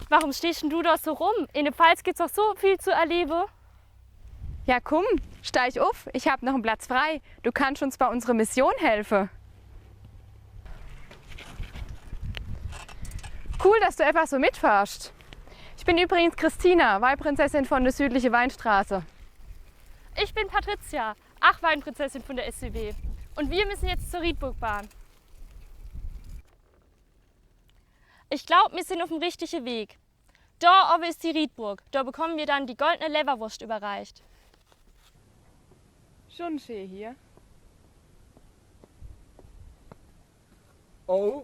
Warum stehst denn du da so rum? In der Pfalz gibt es doch so viel zu erleben. Ja, komm, steig auf. Ich habe noch einen Platz frei. Du kannst uns bei unserer Mission helfen. Cool, dass du einfach so mitfährst. Ich bin übrigens Christina, Wahlprinzessin von der südlichen Weinstraße. Ich bin Patricia, Weinprinzessin von der SCW. Und wir müssen jetzt zur Riedburgbahn. Ich glaube, wir sind auf dem richtigen Weg. Da aber ist die Riedburg. Da bekommen wir dann die goldene Leberwurst überreicht. Schon schön hier. Oh,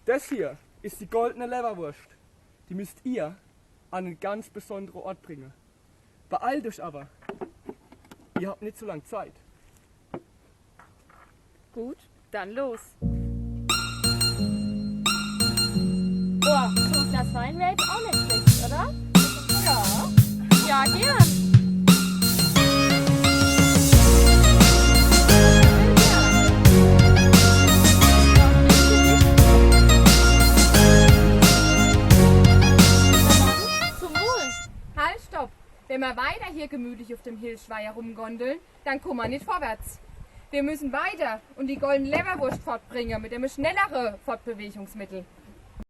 das hier ist die goldene Leberwurst. Die müsst ihr an einen ganz besonderen Ort bringen. Beeilt euch aber. Ihr habt nicht so lange Zeit. Gut, dann los. Boah, so ein Glas Wein wäre jetzt auch nicht schlecht, oder? Ja. Ja, gern. Zum Wohl. Halt, stopp! Wenn wir weiter hier gemütlich auf dem Hilschweiher rumgondeln, dann kommen wir nicht vorwärts. Wir müssen weiter und die goldene Leberwurst fortbringen mit einem schnelleren Fortbewegungsmittel.